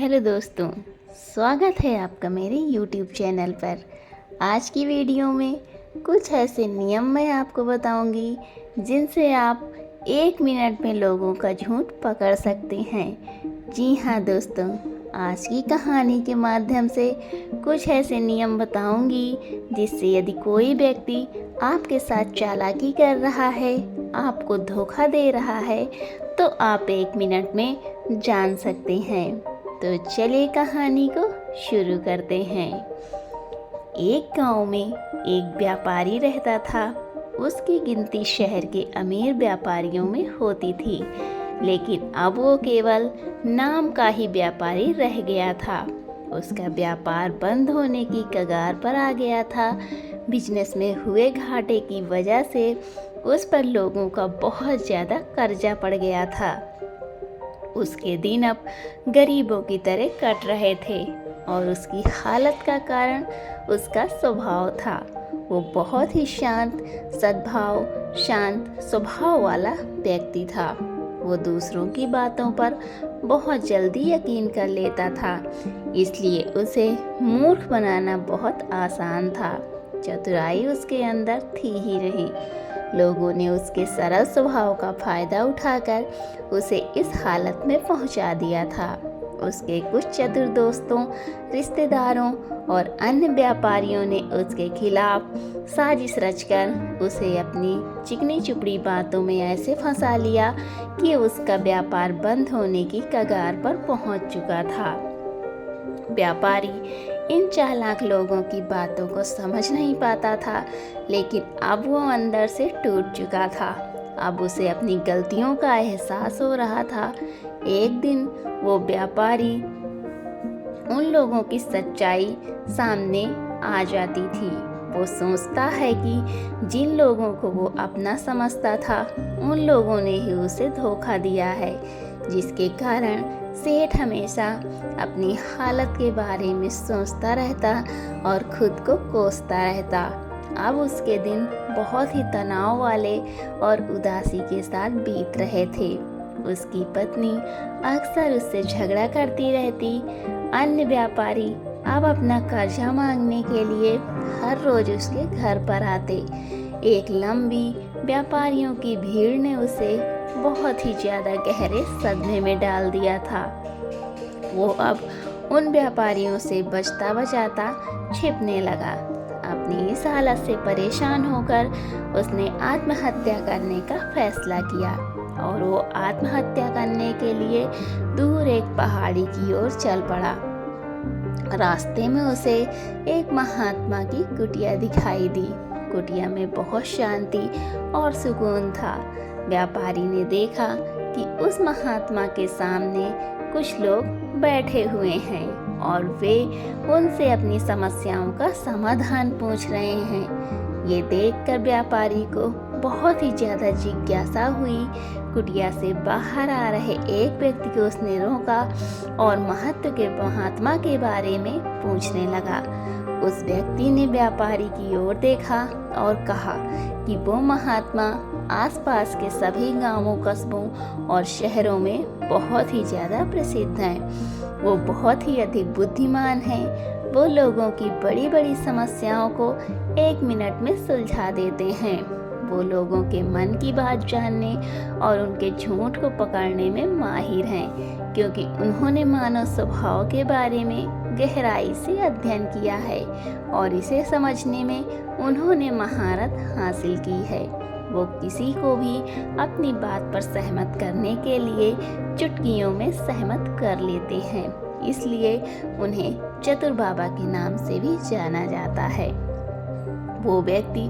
Hello दोस्तों, स्वागत है आपका मेरे YouTube चैनल पर। आज की वीडियो में कुछ ऐसे नियम मैं आपको बताऊंगी जिनसे आप 1 मिनट में लोगों का झूठ पकड़ सकते हैं। जी हाँ दोस्तों, आज की कहानी के माध्यम से कुछ ऐसे नियम बताऊंगी जिससे यदि कोई व्यक्ति आपके साथ चालाकी कर रहा है, आपको धोखा दे रहा है, तो आप 1 मिनट में जान सकते हैं। तो चलिए कहानी को शुरू करते हैं। एक गांव में एक व्यापारी रहता था। उसकी गिनती शहर के अमीर व्यापारियों में होती थी, लेकिन अब वो केवल नाम का ही व्यापारी रह गया था। उसका व्यापार बंद होने की कगार पर आ गया था। बिजनेस में हुए घाटे की वजह से उस पर लोगों का बहुत ज़्यादा कर्जा पड़ गया था। उसके दिन अब गरीबों की तरह कट रहे थे और उसकी हालत का कारण उसका स्वभाव था। वो बहुत ही शांत स्वभाव वाला व्यक्ति था। वो दूसरों की बातों पर बहुत जल्दी यकीन कर लेता था, इसलिए उसे मूर्ख बनाना बहुत आसान था। चतुराई उसके अंदर थी ही नहीं। लोगों ने उसके सरल स्वभाव का फायदा उठाकर उसे इस हालत में पहुंचा दिया था। उसके कुछ चतुर दोस्तों, रिश्तेदारों और अन्य व्यापारियों ने उसके खिलाफ साजिश रचकर उसे अपनी चिकनी चुपड़ी बातों में ऐसे फंसा लिया कि उसका व्यापार बंद होने की कगार पर पहुंच चुका था। व्यापारी इन चालाक लोगों की बातों को समझ नहीं पाता था, लेकिन अब वो अंदर से टूट चुका था। अब उसे अपनी गलतियों का एहसास हो रहा था। एक दिन वो व्यापारी उन लोगों की सच्चाई सामने आ जाती थी। वो सोचता है कि जिन लोगों को वो अपना समझता था, उन लोगों ने ही उसे धोखा दिया है, जिसके कारण सेठ हमेशा अपनी हालत के बारे में सोचता रहता और खुद को कोसता रहता। अब उसके दिन बहुत ही तनाव वाले और उदासी के साथ बीत रहे थे। उसकी पत्नी अक्सर उससे झगड़ा करती रहती। अन्य व्यापारी अब अपना कर्जा मांगने के लिए हर रोज उसके घर पर आते। एक लंबी व्यापारियों की भीड़ ने उसे बहुत ही ज़्यादा गहरे सदमे में डाल दिया था। वो अब उन व्यापारियों से बचता बचाता छिपने लगा। अपनी इस हालत से परेशान होकर उसने आत्महत्या करने का फैसला किया और वो आत्महत्या करने के लिए दूर एक पहाड़ी की ओर चल पड़ा। रास्ते में उसे एक महात्मा की कुटिया दिखाई दी। कुटिया में बहुत शांति और सुकून था। व्यापारी ने देखा कि उस महात्मा के सामने कुछ लोग बैठे हुए हैं और वे उनसे अपनी समस्याओं का समाधान पूछ रहे हैं। ये देखकर व्यापारी को बहुत ही ज़्यादा जिज्ञासा हुई। कुटिया से बाहर आ रहे एक व्यक्ति को उसने रोका और महात्मा के बारे में पूछने लगा। उस व्यक्ति ने व्यापारी की ओर देखा और कहा कि वो महात्मा आसपास के सभी गांवों, कस्बों और शहरों में बहुत ही ज़्यादा प्रसिद्ध हैं। वो बहुत ही अधिक बुद्धिमान हैं। वो लोगों की बड़ी बड़ी समस्याओं को 1 मिनट में सुलझा देते हैं। वो लोगों के मन की बात जानने और उनके झूठ को पकड़ने में माहिर हैं, क्योंकि उन्होंने मानव स्वभाव के बारे में गहराई से अध्ययन किया है और इसे समझने में उन्होंने महारत हासिल की है। वो किसी को भी अपनी बात पर सहमत करने के लिए चुटकियों में सहमत कर लेते हैं, इसलिए उन्हें चतुर बाबा के नाम से भी जाना जाता है। वो व्यक्ति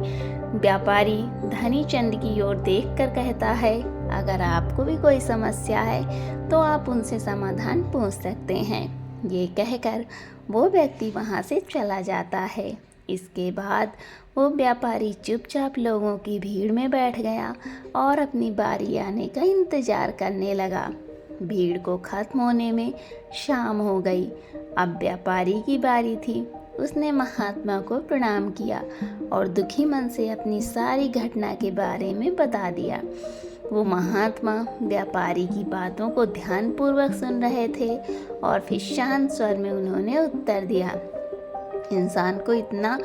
व्यापारी धनी चंद की ओर देखकर कहता है, अगर आपको भी कोई समस्या है तो आप उनसे समाधान पूछ सकते हैं। ये कहकर वो व्यक्ति वहाँ से चला जाता है। इसके बाद वो व्यापारी चुपचाप लोगों की भीड़ में बैठ गया और अपनी बारी आने का इंतजार करने लगा। भीड़ को खत्म होने में शाम हो गई। अब व्यापारी की बारी थी। उसने महात्मा को प्रणाम किया और दुखी मन से अपनी सारी घटना के बारे में बता दिया। वो महात्मा व्यापारी की बातों को ध्यानपूर्वक सुन रहे थे और फिर शांत स्वर में उन्होंने उत्तर दिया, इंसान को इतना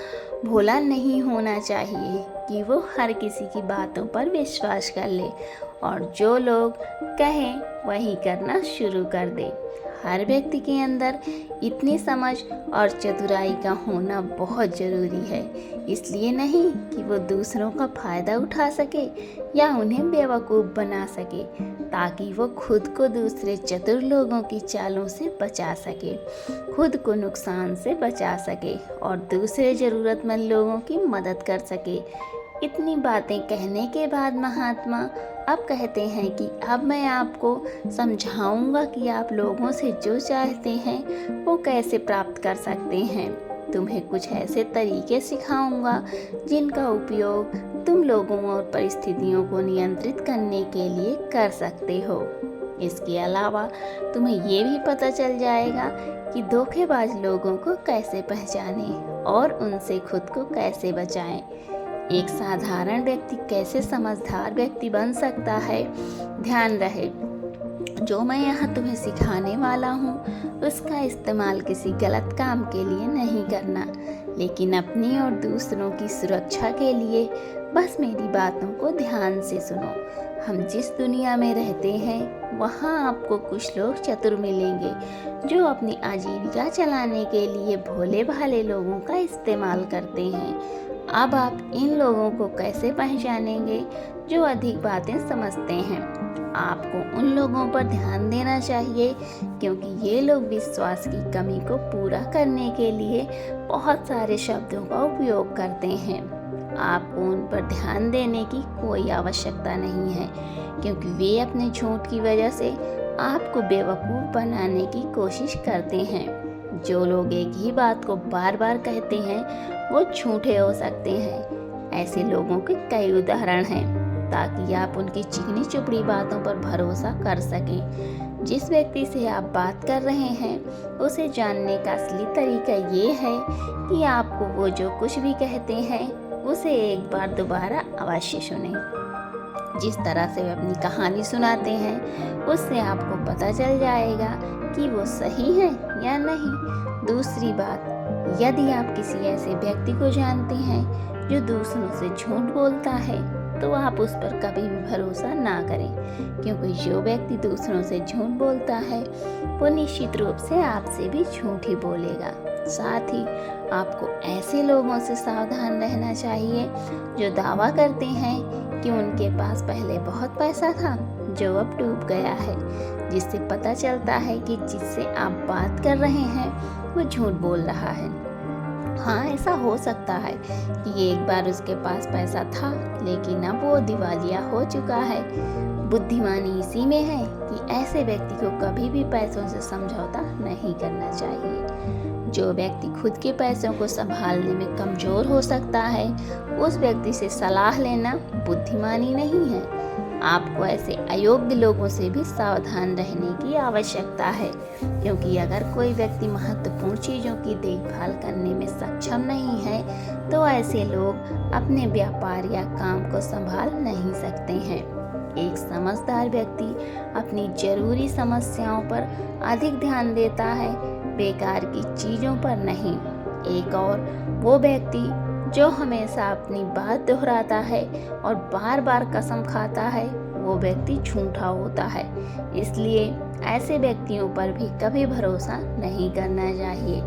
भोला नहीं होना चाहिए कि वो हर किसी की बातों पर विश्वास कर ले और जो लोग कहें वही करना शुरू कर दे। हर व्यक्ति के अंदर इतनी समझ और चतुराई का होना बहुत ज़रूरी है, इसलिए नहीं कि वो दूसरों का फ़ायदा उठा सके या उन्हें बेवकूफ़ बना सके, ताकि वो खुद को दूसरे चतुर लोगों की चालों से बचा सके, खुद को नुकसान से बचा सके और दूसरे ज़रूरतमंद लोगों की मदद कर सके। इतनी बातें कहने के बाद महात्मा अब कहते हैं कि अब मैं आपको समझाऊंगा कि आप लोगों से जो चाहते हैं वो कैसे प्राप्त कर सकते हैं। तुम्हें कुछ ऐसे तरीके सिखाऊंगा जिनका उपयोग तुम लोगों और परिस्थितियों को नियंत्रित करने के लिए कर सकते हो। इसके अलावा तुम्हें ये भी पता चल जाएगा कि धोखेबाज लोगों को कैसे पहचानें और उनसे खुद को कैसे बचाएं। एक साधारण व्यक्ति कैसे समझदार व्यक्ति बन सकता है। ध्यान रहे, जो मैं यहाँ तुम्हें सिखाने वाला हूँ उसका इस्तेमाल किसी गलत काम के लिए नहीं करना, लेकिन अपनी और दूसरों की सुरक्षा के लिए बस मेरी बातों को ध्यान से सुनो। हम जिस दुनिया में रहते हैं वहाँ आपको कुछ लोग चतुर मिलेंगे जो अपनी आजीविका चलाने के लिए भोले भाले लोगों का इस्तेमाल करते हैं। अब आप इन लोगों को कैसे पहचानेंगे जो अधिक बातें समझते हैं। आपको उन लोगों पर ध्यान देना चाहिए क्योंकि ये लोग विश्वास की कमी को पूरा करने के लिए बहुत सारे शब्दों का उपयोग करते हैं। आपको उन पर ध्यान देने की कोई आवश्यकता नहीं है क्योंकि वे अपने झूठ की वजह से आपको बेवकूफ़ बनाने की कोशिश करते हैं। जो लोग एक ही बात को बार बार कहते हैं वो झूठे हो सकते हैं। ऐसे लोगों के कई उदाहरण हैं ताकि आप उनकी चिकनी चुपड़ी बातों पर भरोसा कर सकें। जिस व्यक्ति से आप बात कर रहे हैं उसे जानने का असली तरीका ये है कि आपको वो जो कुछ भी कहते हैं उसे एक बार दोबारा अवश्य सुनें। जिस तरह से वे अपनी कहानी सुनाते हैं उससे आपको पता चल जाएगा कि वो सही है या नहीं। दूसरी बात, यदि आप किसी ऐसे व्यक्ति को जानते हैं जो दूसरों से झूठ बोलता है तो आप उस पर कभी भी भरोसा ना करें क्योंकि जो व्यक्ति दूसरों से झूठ बोलता है वो निश्चित रूप से आपसे भी झूठ ही बोलेगा। साथ ही आपको ऐसे लोगों से सावधान रहना चाहिए जो दावा करते हैं कि उनके पास पहले बहुत पैसा था जो अब डूब गया है, जिससे पता चलता है कि जिससे आप बात कर रहे हैं वो झूठ बोल रहा है। हाँ, ऐसा हो सकता है कि एक बार उसके पास पैसा था लेकिन अब वो दिवालिया हो चुका है। बुद्धिमानी इसी में है कि ऐसे व्यक्ति को कभी भी पैसों से समझौता नहीं करना चाहिए। जो व्यक्ति खुद के पैसों को संभालने में कमज़ोर हो सकता है उस व्यक्ति से सलाह लेना बुद्धिमानी नहीं है। आपको ऐसे अयोग्य लोगों से भी सावधान रहने की आवश्यकता है क्योंकि अगर कोई व्यक्ति महत्वपूर्ण चीज़ों की देखभाल करने में सक्षम नहीं है तो ऐसे लोग अपने व्यापार या काम को संभाल नहीं सकते हैं। एक समझदार व्यक्ति अपनी जरूरी समस्याओं पर अधिक ध्यान देता है, बेकार की चीज़ों पर नहीं। एक और वो व्यक्ति जो हमेशा अपनी बात दोहराता है और बार बार कसम खाता है वो व्यक्ति झूठा होता है। इसलिए ऐसे व्यक्तियों पर भी कभी भरोसा नहीं करना चाहिए।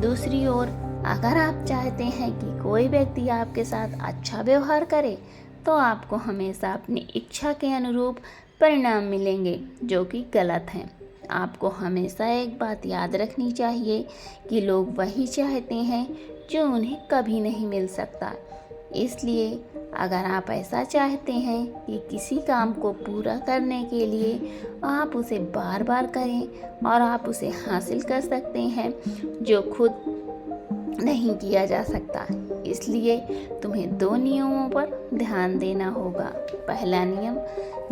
दूसरी ओर, अगर आप चाहते हैं कि कोई व्यक्ति आपके साथ अच्छा व्यवहार करे तो आपको हमेशा अपनी इच्छा के अनुरूप परिणाम मिलेंगे जो कि गलत हैं। आपको हमेशा एक बात याद रखनी चाहिए कि लोग वही चाहते हैं जो उन्हें कभी नहीं मिल सकता। इसलिए अगर आप ऐसा चाहते हैं कि किसी काम को पूरा करने के लिए आप उसे बार बार करें और आप उसे हासिल कर सकते हैं जो खुद नहीं किया जा सकता। इसलिए तुम्हें 2 नियमों पर ध्यान देना होगा। पहला नियम,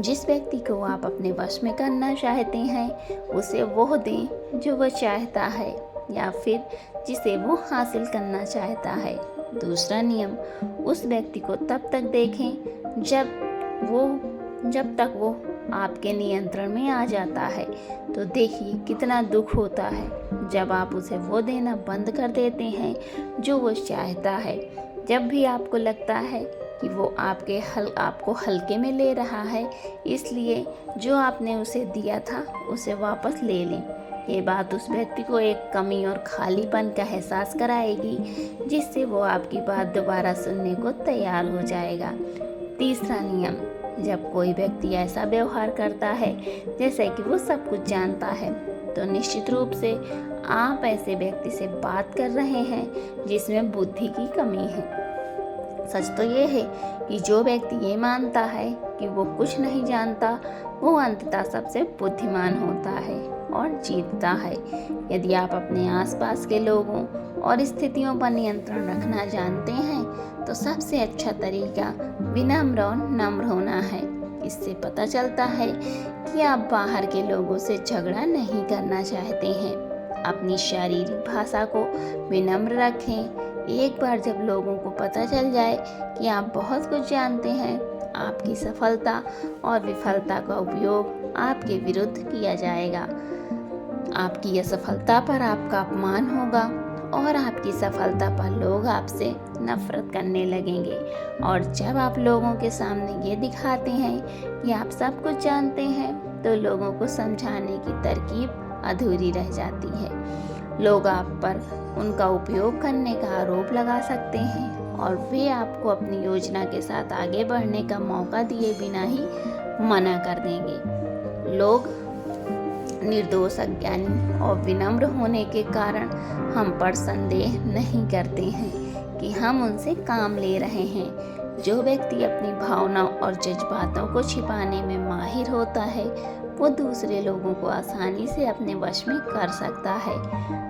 जिस व्यक्ति को आप अपने वश में करना चाहते हैं उसे वो दें जो वह चाहता है या फिर जिसे वो हासिल करना चाहता है। दूसरा नियम, उस व्यक्ति को तब तक देखें जब वो जब तक वो आपके नियंत्रण में आ जाता है। तो देखिए कितना दुख होता है जब आप उसे वो देना बंद कर देते हैं जो वो चाहता है। जब भी आपको लगता है कि वो आपको हल्के में ले रहा है, इसलिए जो आपने उसे दिया था उसे वापस ले लें। ये बात उस व्यक्ति को एक कमी और खालीपन का एहसास कराएगी, जिससे वो आपकी बात दोबारा सुनने को तैयार हो जाएगा। तीसरा नियम, जब कोई व्यक्ति ऐसा व्यवहार करता है जैसे कि वो सब कुछ जानता है, तो निश्चित रूप से आप ऐसे व्यक्ति से बात कर रहे हैं जिसमें बुद्धि की कमी है। सच तो ये है कि जो व्यक्ति ये मानता है कि वो कुछ नहीं जानता, वो अंततः सबसे बुद्धिमान होता है और जीतता है। यदि आप अपने आसपास के लोगों और स्थितियों पर नियंत्रण रखना जानते हैं, तो सबसे अच्छा तरीका विनम्र और नम्र होना है। इससे पता चलता है कि आप बाहर के लोगों से झगड़ा नहीं करना चाहते हैं। अपनी शारीरिक भाषा को विनम्र रखें। एक बार जब लोगों को पता चल जाए कि आप बहुत कुछ जानते हैं, आपकी सफलता और विफलता का उपयोग आपके विरुद्ध किया जाएगा। आपकी असफलता पर आपका अपमान होगा और आपकी सफलता पर लोग आपसे नफरत करने लगेंगे। और जब आप लोगों के सामने ये दिखाते हैं कि आप सब कुछ जानते हैं, तो लोगों को समझाने की तरकीब अधूरी रह जाती है। लोग आप पर उनका उपयोग करने का आरोप लगा सकते हैं और वे आपको अपनी योजना के साथ आगे बढ़ने का मौका दिए बिना ही मना कर देंगे। लोग निर्दोष, अज्ञानी और विनम्र होने के कारण हम पर संदेह नहीं करते हैं कि हम उनसे काम ले रहे हैं। जो व्यक्ति अपनी भावनाओं और जज्बातों को छिपाने में माहिर होता है, वो दूसरे लोगों को आसानी से अपने वश में कर सकता है।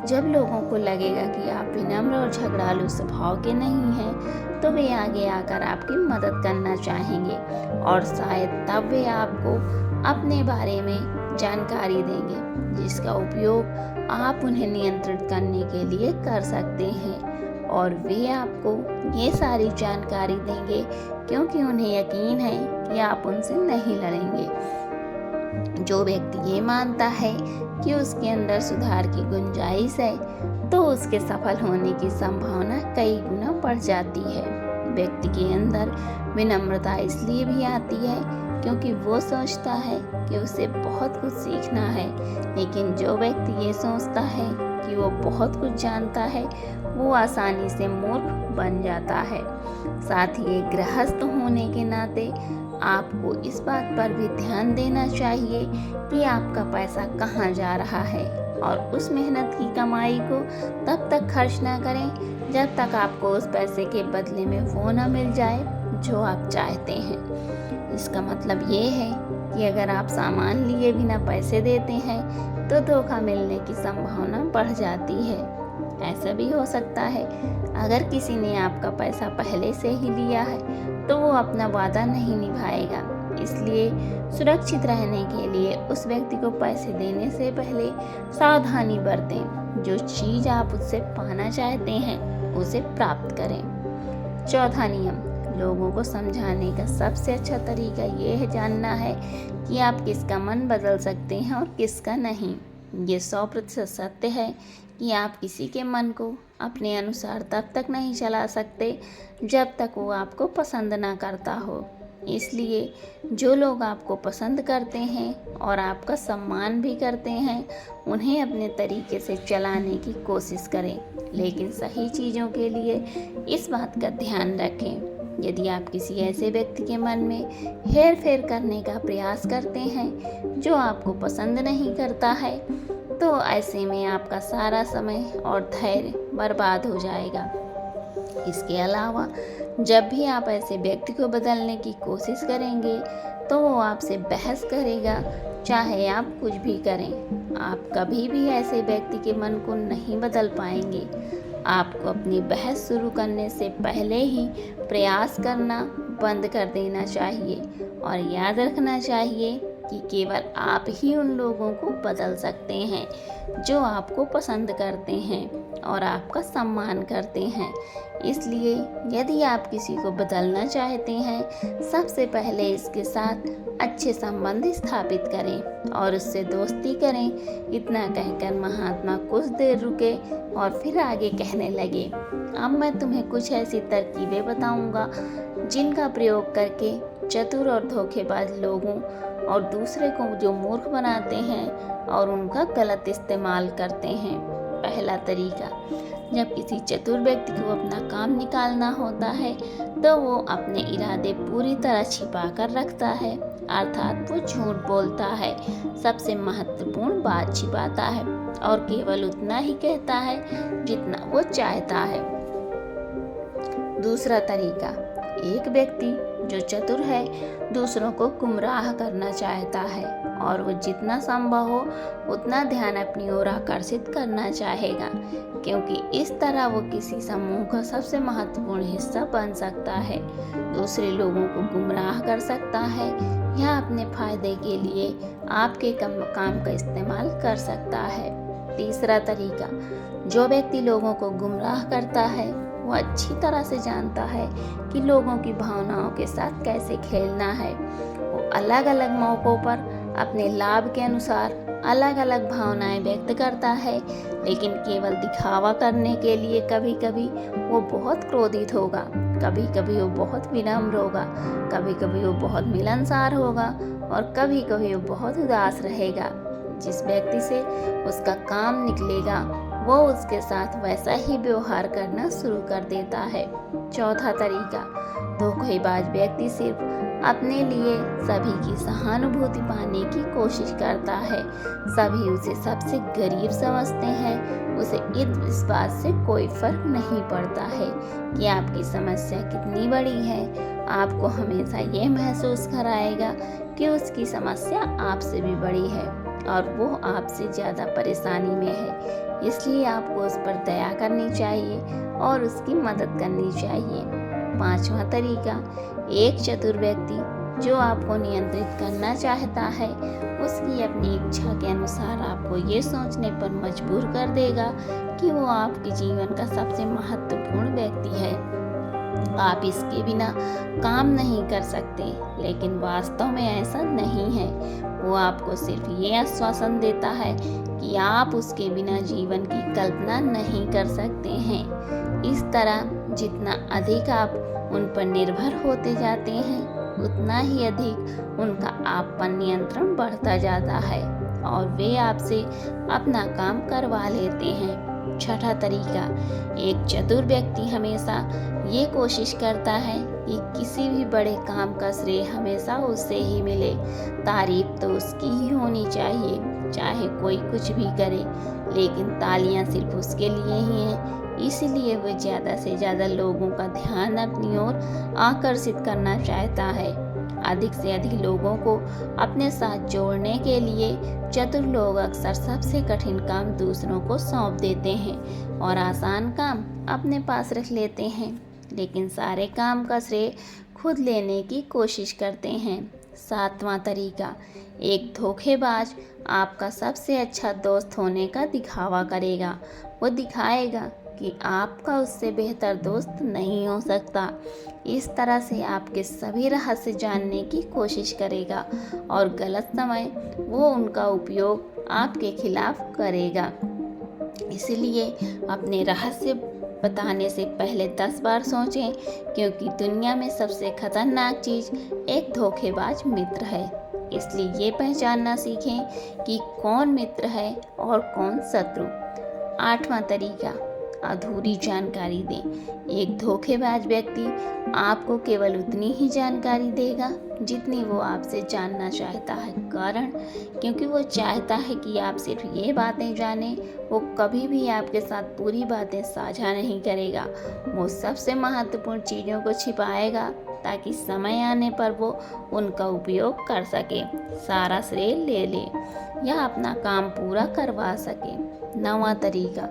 जब लोगों को लगेगा कि आप विनम्र और झगड़ालू स्वभाव के नहीं हैं, तो वे आगे आकर आपकी मदद करना चाहेंगे और शायद तब वे आपको अपने बारे में जानकारी देंगे, जिसका उपयोग आप उन्हें नियंत्रित करने के लिए कर सकते हैं। और वे आपको ये सारी जानकारी देंगे क्योंकि उन्हें यकीन है कि आप उनसे नहीं लड़ेंगे। जो व्यक्ति ये मानता है कि उसके अंदर सुधार की गुंजाइश है, तो उसके सफल होने की संभावना कई गुना बढ़ जाती है। व्यक्ति के अंदर विनम्रता इसलिए भी आती है क्योंकि वो सोचता है कि उसे बहुत कुछ सीखना है, लेकिन जो व्यक्ति ये सोचता है कि वो बहुत कुछ जानता है, वो आसानी से मूर्ख बन जाता है। साथ ही एक गृहस्थ होने के नाते आपको इस बात पर भी ध्यान देना चाहिए कि आपका पैसा कहाँ जा रहा है, और उस मेहनत की कमाई को तब तक खर्च ना करें जब तक आपको उस पैसे के बदले में वो न मिल जाए जो आप चाहते हैं। इसका मतलब ये है कि अगर आप सामान लिए बिना पैसे देते हैं, तो धोखा मिलने की संभावना बढ़ जाती है। ऐसा भी हो सकता है अगर किसी ने आपका पैसा पहले से ही लिया है, तो वो अपना वादा नहीं निभाएगा। इसलिए सुरक्षित रहने के लिए उस व्यक्ति को पैसे देने से पहले सावधानी बरतें। जो चीज़ आप उससे पाना चाहते हैं, उसे प्राप्त करें। चौथा नियम, लोगों को समझाने का सबसे अच्छा तरीका ये है जानना है कि आप किसका मन बदल सकते हैं और किसका नहीं। ये 100% सत्य है कि आप किसी के मन को अपने अनुसार तब तक नहीं चला सकते जब तक वो आपको पसंद ना करता हो। इसलिए जो लोग आपको पसंद करते हैं और आपका सम्मान भी करते हैं, उन्हें अपने तरीके से चलाने की कोशिश करें, लेकिन सही चीज़ों के लिए इस बात का ध्यान रखें। यदि आप किसी ऐसे व्यक्ति के मन में हेर फेर करने का प्रयास करते हैं जो आपको पसंद नहीं करता है, तो ऐसे में आपका सारा समय और धैर्य बर्बाद हो जाएगा। इसके अलावा जब भी आप ऐसे व्यक्ति को बदलने की कोशिश करेंगे, तो वो आपसे बहस करेगा, चाहे आप कुछ भी करें। आप कभी भी ऐसे व्यक्ति के मन को नहीं बदल पाएंगे। आपको अपनी बहस शुरू करने से पहले ही प्रयास करना बंद कर देना चाहिए और याद रखना चाहिए कि केवल आप ही उन लोगों को बदल सकते हैं जो आपको पसंद करते हैं और आपका सम्मान करते हैं। इसलिए यदि आप किसी को बदलना चाहते हैं, सबसे पहले इसके साथ अच्छे संबंध स्थापित करें और उससे दोस्ती करें। इतना कहकर महात्मा कुछ देर रुके और फिर आगे कहने लगे, अब मैं तुम्हें कुछ ऐसी तरकीबें बताऊंगा जिनका प्रयोग करके चतुर और धोखेबाज लोगों और दूसरे को जो मूर्ख बनाते हैं और उनका गलत इस्तेमाल करते हैं। पहला तरीका, जब किसी चतुर व्यक्ति को अपना काम निकालना होता है तो वो अपने इरादे पूरी तरह छिपा कर रखता है, अर्थात वो झूठ बोलता है, सबसे महत्वपूर्ण बात छिपाता है और केवल उतना ही कहता है जितना वो चाहता है। दूसरा तरीका, एक व्यक्ति जो चतुर है दूसरों को गुमराह करना चाहता है और वो जितना संभव हो उतना ध्यान अपनी ओर आकर्षित करना चाहेगा, क्योंकि इस तरह वो किसी समूह का सबसे महत्वपूर्ण हिस्सा बन सकता है, दूसरे लोगों को गुमराह कर सकता है या अपने फायदे के लिए आपके काम का इस्तेमाल कर सकता है। तीसरा तरीका, जो व्यक्ति लोगों को गुमराह करता है वो अच्छी तरह से जानता है कि लोगों की भावनाओं के साथ कैसे खेलना है। वो अलग अलग मौक़ों पर अपने लाभ के अनुसार अलग अलग भावनाएं व्यक्त करता है, लेकिन केवल दिखावा करने के लिए। कभी कभी वो बहुत क्रोधित होगा, कभी कभी वो बहुत विनम्र होगा, कभी कभी वो बहुत मिलनसार होगा और कभी कभी वो बहुत उदास रहेगा। जिस व्यक्ति से उसका काम निकलेगा वो उसके साथ वैसा ही व्यवहार करना शुरू कर देता है। चौथा तरीका, धोखेबाज व्यक्ति सिर्फ अपने लिए सभी की सहानुभूति पाने की कोशिश करता है। सभी उसे सबसे गरीब समझते हैं। उसे इस बात से कोई फर्क नहीं पड़ता है कि आपकी समस्या कितनी बड़ी है। आपको हमेशा ये महसूस कराएगा कि उसकी समस्या आपसे भी बड़ी है और वो आपसे ज़्यादा परेशानी में है। इसलिए आपको उस पर दया करनी चाहिए और उसकी मदद करनी चाहिए। पांचवा तरीका, एक चतुर व्यक्ति जो आपको नियंत्रित करना चाहता है उसकी अपनी इच्छा के अनुसार आपको ये सोचने पर मजबूर कर देगा कि वो आपके जीवन का सबसे महत्वपूर्ण व्यक्ति है, आप इसके बिना काम नहीं कर सकते। लेकिन वास्तव में ऐसा नहीं है। वो आपको सिर्फ ये आश्वासन देता है कि आप उसके बिना जीवन की कल्पना नहीं कर सकते हैं। इस तरह जितना अधिक आप उन पर निर्भर होते जाते हैं उतना ही अधिक उनका आप पर नियंत्रण बढ़ता जाता है और वे आपसे अपना काम करवा लेते हैं। छठा तरीका, एक चतुर व्यक्ति हमेशा ये कोशिश करता है कि किसी भी बड़े काम का श्रेय हमेशा उससे ही मिले। तारीफ तो उसकी ही होनी चाहिए, चाहे कोई कुछ भी करे, लेकिन तालियां सिर्फ उसके लिए ही हैं। इसलिए वह ज़्यादा से ज़्यादा लोगों का ध्यान अपनी ओर आकर्षित करना चाहता है। अधिक से अधिक लोगों को अपने साथ जोड़ने के लिए चतुर लोग अक्सर सबसे कठिन काम दूसरों को सौंप देते हैं और आसान काम अपने पास रख लेते हैं, लेकिन सारे काम का श्रेय खुद लेने की कोशिश करते हैं। सातवां तरीका, एक धोखेबाज आपका सबसे अच्छा दोस्त होने का दिखावा करेगा। वो दिखाएगा कि आपका उससे बेहतर दोस्त नहीं हो सकता। इस तरह से आपके सभी रहस्य जानने की कोशिश करेगा और गलत समय वो उनका उपयोग आपके खिलाफ करेगा। इसलिए अपने रहस्य बताने से पहले 10 बार सोचें, क्योंकि दुनिया में सबसे खतरनाक चीज़ एक धोखेबाज मित्र है। इसलिए ये पहचानना सीखें कि कौन मित्र है और कौन शत्रु। आठवां तरीका, अधूरी जानकारी दें। एक धोखेबाज व्यक्ति आपको केवल उतनी ही जानकारी देगा जितनी वो आपसे जानना चाहता है, कारण क्योंकि वो चाहता है कि आप सिर्फ ये बातें जानें। वो कभी भी आपके साथ पूरी बातें साझा नहीं करेगा। वो सबसे महत्वपूर्ण चीज़ों को छिपाएगा ताकि समय आने पर वो उनका उपयोग कर सके, सारा श्रेय ले ले या अपना काम पूरा करवा सके। 9वां तरीका,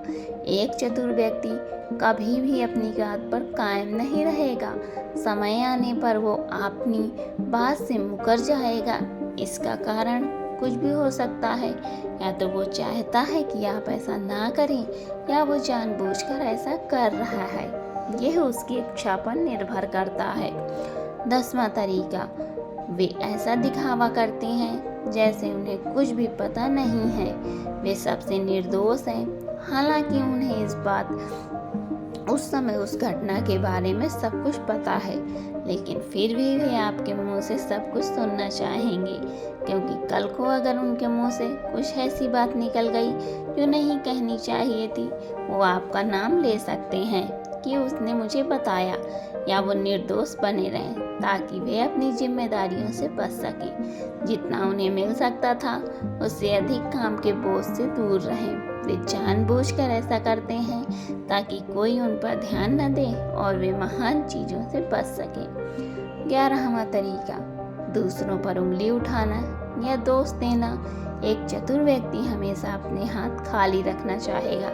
एक चतुर व्यक्ति कभी भी अपनी बात पर कायम नहीं रहेगा। समय आने पर वो अपनी बात से मुकर जाएगा इसका कारण कुछ भी हो सकता है। या तो वो चाहता है कि आप ऐसा ना करें, या वो जानबूझकर ऐसा कर रहा है। यह उसकी इच्छा पर निर्भर करता है। 10वां तरीका, वे ऐसा दिखावा करते हैं जैसे उन्हें कुछ भी पता नहीं है। वे सबसे निर्दोष हैं, हालांकि उन्हें इस बात उस समय उस घटना के बारे में सब कुछ पता है, लेकिन फिर भी वे आपके मुंह से सब कुछ सुनना चाहेंगे, क्योंकि कल को अगर उनके मुंह से कुछ ऐसी बात निकल गई जो नहीं कहनी चाहिए थी, वो आपका नाम ले सकते हैं कि उसने मुझे बताया, या वो निर्दोष बने रहें ताकि वे अपनी जिम्मेदारियों से बच सकें। जितना उन्हें मिल सकता था उससे अधिक काम के बोझ से दूर रहें। वे जानबूझकर ऐसा करते हैं ताकि कोई उन पर ध्यान न दे और वे महान चीज़ों से बच सके। 11वां तरीका, दूसरों पर उंगली उठाना या दोष देना। एक चतुर व्यक्ति हमेशा अपने हाथ खाली रखना चाहेगा,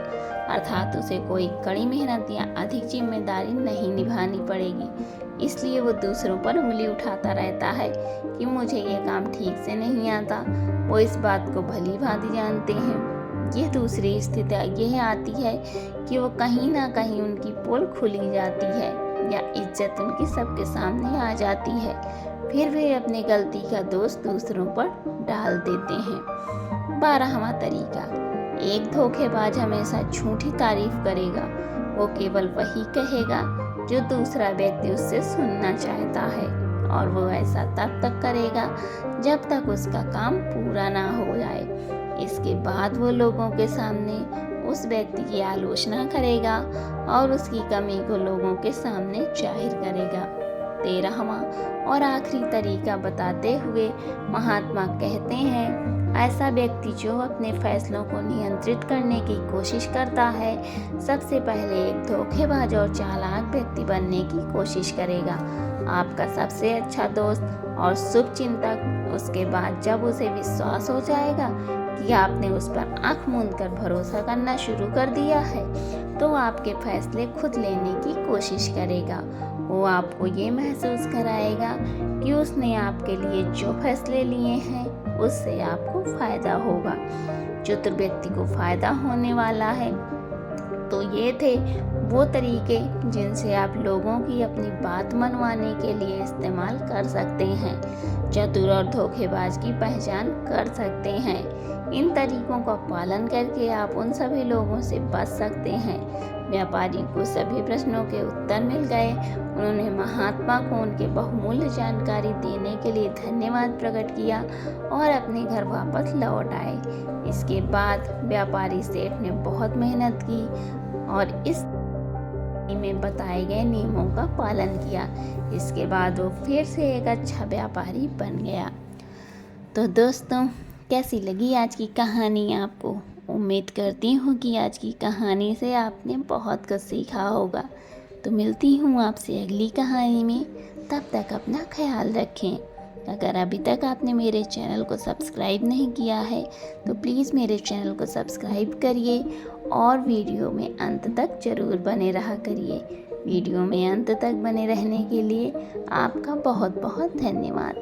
अर्थात उसे कोई कड़ी मेहनत या अधिक जिम्मेदारी नहीं निभानी पड़ेगी। इसलिए वो दूसरों पर उंगली उठाता रहता है कि मुझे ये काम ठीक से नहीं आता। वो इस बात को भली भांति जानते हैं। यह दूसरी स्थिति यह आती है कि वो कहीं ना कहीं उनकी पोल खुली जाती है या इज्जत उनकी सबके सामने आ जाती है। फिर वे अपनी गलती का दोष दूसरों पर डाल देते हैं। 12वां तरीका, एक धोखेबाज हमेशा झूठी तारीफ करेगा। वो केवल वही कहेगा जो दूसरा व्यक्ति उससे सुनना चाहता है, और वो ऐसा तब तक करेगा जब तक उसका काम पूरा ना हो जाए। इसके बाद वो लोगों के सामने उस व्यक्ति की आलोचना करेगा और उसकी कमी को लोगों के सामने जाहिर करेगा। 13वां और आखिरी तरीका बताते हुए महात्मा कहते हैं, ऐसा व्यक्ति जो अपने फैसलों को नियंत्रित करने की कोशिश करता है, सबसे पहले एक धोखेबाज और चालाक व्यक्ति बनने की कोशिश करेगा। आपका सबसे अच्छा दोस्त और शुभ चिंतक उसके बाद जब उसे विश्वास हो जाएगा कि आपने उस पर आंख मूंद कर भरोसा करना शुरू कर दिया है, तो आपके फैसले खुद लेने की कोशिश करेगा। वो आपको ये महसूस कराएगा कि उसने आपके लिए जो फैसले लिए हैं उससे आपको फायदा होगा। चतुर व्यक्ति को फायदा होने वाला है। तो ये थे वो तरीके जिनसे आप लोगों की अपनी बात मनवाने के लिए इस्तेमाल कर सकते हैं। चतुर और धोखेबाज की पहचान कर सकते हैं। इन तरीकों का पालन करके आप उन सभी लोगों से बच सकते हैं। व्यापारी को सभी प्रश्नों के उत्तर मिल गए। उन्होंने महात्मा को उनके बहुमूल्य जानकारी देने के लिए धन्यवाद प्रकट किया और अपने घर वापस लौट आए। इसके बाद व्यापारी सेठ ने बहुत मेहनत की और इस में बताए गए नियमों का पालन किया। इसके बाद वो फिर से एक अच्छा व्यापारी बन गया। तो दोस्तों, कैसी लगी आज की कहानी आपको? उम्मीद करती हूँ कि आज की कहानी से आपने बहुत कुछ सीखा होगा। तो मिलती हूँ आपसे अगली कहानी में। तब तक अपना ख्याल रखें। अगर अभी तक आपने मेरे चैनल को सब्सक्राइब नहीं किया है तो प्लीज़ मेरे चैनल को सब्सक्राइब करिए और वीडियो में अंत तक ज़रूर बने रहा करिए। वीडियो में अंत तक बने रहने के लिए आपका बहुत बहुत धन्यवाद।